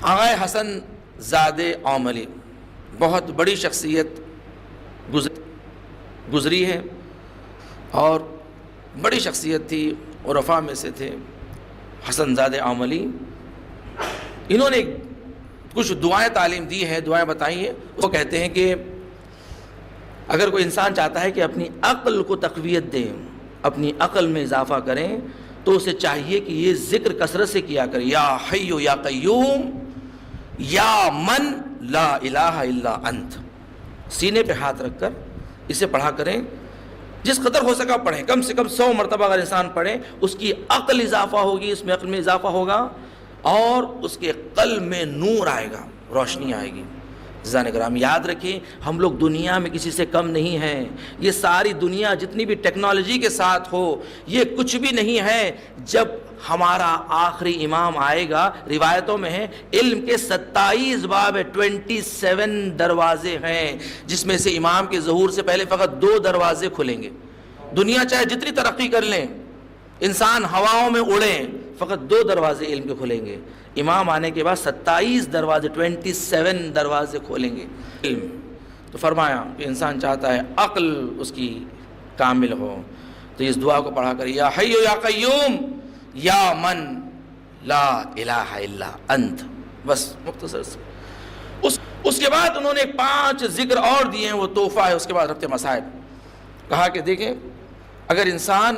آغا حسن زادہ عاملی بہت بڑی شخصیت گزری ہے اور بڑی شخصیت تھی، عرفاء میں سے تھے حسن زادہ عاملی۔ انہوں نے کچھ دعائیں تعلیم دی ہیں، دعائیں بتائی ہیں۔ وہ کہتے ہیں کہ اگر کوئی انسان چاہتا ہے کہ اپنی عقل کو تقویت دیں، اپنی عقل میں اضافہ کریں، تو اسے چاہیے کہ یہ ذکر کثرت سے کیا کرے، یا حی یا قیوم یا من لا الہ الا انت۔ سینے پہ ہاتھ رکھ کر اسے پڑھا کریں، جس قدر ہو سکا پڑھیں، کم سے کم 100 مرتبہ اگر انسان پڑھے، اس کی عقل اضافہ ہوگی، اس میں عقل میں اضافہ ہوگا اور اس کے قلب میں نور آئے گا، روشنی آئے گی۔ عزیزان کرام یاد رکھیں، ہم لوگ دنیا میں کسی سے کم نہیں ہیں۔ یہ ساری دنیا جتنی بھی ٹیکنالوجی کے ساتھ ہو، یہ کچھ بھی نہیں ہے جب ہمارا آخری امام آئے گا۔ روایتوں میں ہے علم کے 27 باب 27 دروازے ہیں، جس میں سے امام کے ظہور سے پہلے فقط 2 دروازے کھلیں گے۔ دنیا چاہے جتنی ترقی کر لیں، انسان ہواؤں میں اڑیں، فقط 2 دروازے علم کے کھلیں گے۔ امام آنے کے بعد 27 دروازے 27 دروازے کھولیں گے علم۔ تو فرمایا کہ انسان چاہتا ہے عقل اس کی کامل ہو، تو اس دعا کو پڑھا کر یا حی یا قیوم یا من لا الہ الا انت، بس مختصر سے۔ اس کے بعد انہوں نے 5 ذکر اور دیے ہیں، وہ تحفہ ہے۔ اس کے بعد ربط مسائل کہا کہ دیکھیں، اگر انسان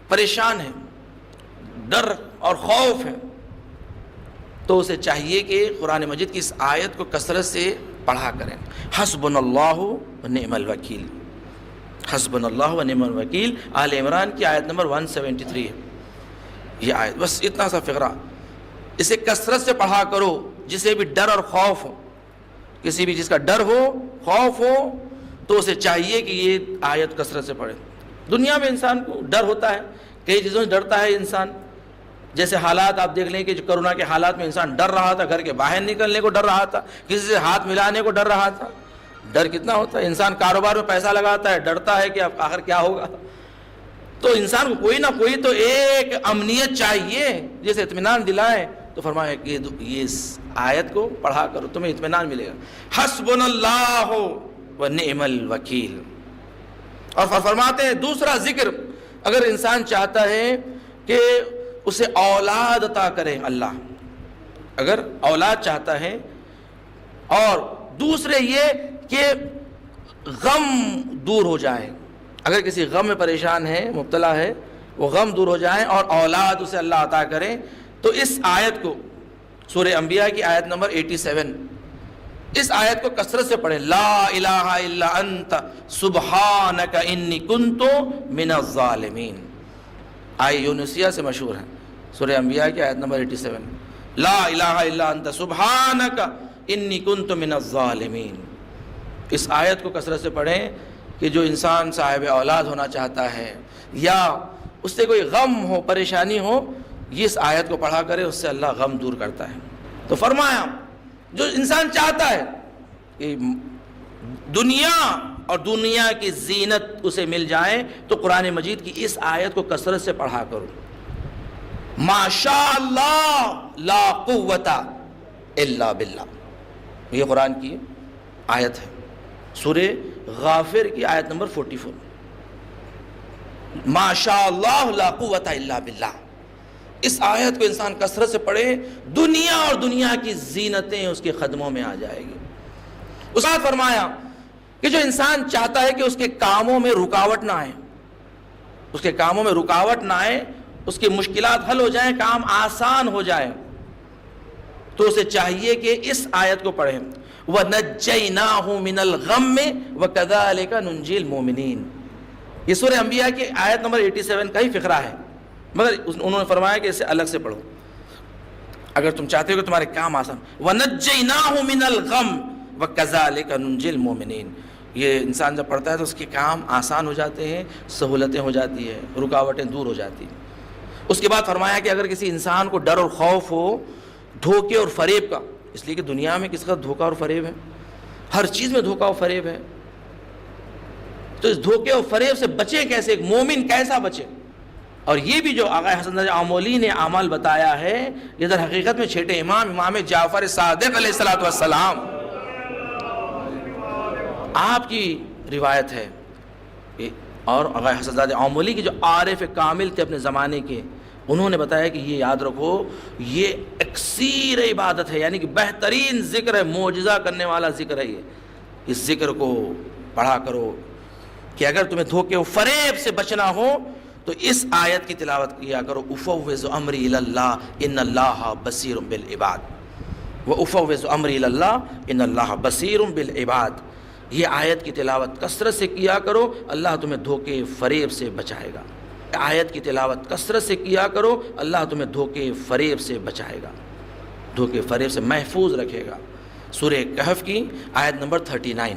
پریشان ہے، ڈر اور خوف ہے، تو اسے چاہیے کہ قرآن مجید کی اس آیت کو کثرت سے پڑھا کریں، حسبنا اللہ و نعم الوکیل۔ حسبنا اللہ و نعم الوکیل آل عمران کی آیت نمبر 173 ہے یہ آیت۔ بس اتنا سا فقرہ، اسے کثرت سے پڑھا کرو۔ جسے بھی ڈر اور خوف ہو، کسی بھی چیز کا ڈر ہو، خوف ہو، تو اسے چاہیے کہ یہ آیت کثرت سے پڑھے۔ دنیا میں انسان کو ڈر ہوتا ہے، کئی چیزوں سے ڈرتا ہے انسان۔ جیسے حالات آپ دیکھ لیں کہ جو کرونا کے حالات میں انسان ڈر رہا تھا، گھر کے باہر نکلنے کو ڈر رہا تھا، کسی سے ہاتھ ملانے کو ڈر رہا تھا۔ ڈر کتنا ہوتا ہے، انسان کاروبار میں پیسہ لگاتا ہے، ڈرتا ہے کہ اب آخر کیا ہوگا۔ تو انسان کو کوئی نہ کوئی تو ایک امنیت چاہیے جسے اطمینان دلائے۔ تو فرمایا کہ یہ اس آیت کو پڑھا کرو، تمہیں اطمینان ملے گا۔ حسبنا اللہ و نعم الوکیل۔ اور فرماتے ہیں دوسرا ذکر، اگر انسان چاہتا ہے کہ اسے اولاد عطا کرے اللہ، اگر اولاد چاہتا ہے، اور دوسرے یہ کہ غم دور ہو جائے، اگر کسی غم میں پریشان ہے، مبتلا ہے، وہ غم دور ہو جائے اور اولاد اسے اللہ عطا کرے، تو اس آیت کو سورہ انبیاء کی آیت نمبر 87، اس آیت کو کثرت سے پڑھیں، لا الہ الا انت سبحانک انی کنت من الظالمین۔ آیہ یونسیہ سے مشہور ہے، سورہ انبیاء کی آیت نمبر 87، لا الہ الا انت سبحانک انی کنت من الظالمین۔ اس آیت کو کثرت سے پڑھیں کہ جو انسان صاحب اولاد ہونا چاہتا ہے یا اس سے کوئی غم ہو، پریشانی ہو، یہ اس آیت کو پڑھا کرے، اس سے اللہ غم دور کرتا ہے۔ تو فرمایا جو انسان چاہتا ہے کہ دنیا اور دنیا کی زینت اسے مل جائے، تو قرآن مجید کی اس آیت کو کثرت سے پڑھا کرو۔ ما شاء اللہ لا قوت الا باللہ، یہ قرآن کی آیت ہے، سورہ غافر کی آیت نمبر 44۔ ما شاء اللہ لا قوت الا باللہ، اس آیت کو انسان کثرت سے پڑھے، دنیا اور دنیا کی زینتیں اس کے قدموں میں آ جائے گی۔ اس بات فرمایا کہ جو انسان چاہتا ہے کہ اس کے کاموں میں رکاوٹ نہ آئے، اس کے کاموں میں رکاوٹ نہ آئے، اس کی مشکلات حل ہو جائیں، کام آسان ہو جائے، تو اسے چاہیے کہ اس آیت کو پڑھیں، وَنَجَّيْنَاهُ مِنَ الْغَمِّ وَكَذَلِكَ نُنْجِي الْمُؤْمِنِينَ۔ یہ سورہ انبیاء کی آیت نمبر 87 کا ہی فقرہ ہے، مگر انہوں نے فرمایا کہ اسے الگ سے پڑھو اگر تم چاہتے ہو کہ تمہارے کام آسان۔ وَنَجَّيْنَاهُ مِنَ الْغَمِّ وَكَذَلِكَ نُنْجِي الْمُؤْمِنِينَ۔ یہ انسان جب پڑھتا ہے تو اس کے کام آسان ہو جاتے ہیں، سہولتیں ہو جاتی ہیں، رکاوٹیں دور ہو جاتی ہیں۔ اس کے بعد فرمایا کہ اگر کسی انسان کو ڈر اور خوف ہو دھوکے اور فریب کا، اس لیے کہ دنیا میں کس کا دھوکہ اور فریب ہے، ہر چیز میں دھوکہ اور فریب ہے، تو اس دھوکے اور فریب سے بچیں کیسے، ایک مومن کیسا بچے؟ اور یہ بھی جو آقا حسن رضا آمولی نے عمل بتایا ہے یہ در حقیقت میں چھٹے امام جعفر صادق علیہ السلام آپ کی روایت ہے. اور آقا حسن رضا آمولی کی جو عارف کامل تھے اپنے زمانے کے، انہوں نے بتایا کہ یہ یاد رکھو یہ اکثیر عبادت ہے، یعنی کہ بہترین ذکر ہے، معجزہ کرنے والا ذکر ہے. یہ اس ذکر کو پڑھا کرو کہ اگر تمہیں دھوکے و فریب سے بچنا ہو تو اس آیت کی تلاوت کیا کرو، افوض امری الی اللہ ان اللہ بصیر بالعباد. وافوض امری الی اللہ ان اللہ بصیر بالعباد. یہ آیت کی تلاوت کثرت سے کیا کرو، اللہ تمہیں دھوکے فریب سے بچائے گا. آیت کی تلاوت کثرت سے کیا کرو، اللہ تمہیں دھوکے فریب سے بچائے گا، دھوکے فریب سے محفوظ رکھے گا. سورہ کہف کی آیت نمبر 39.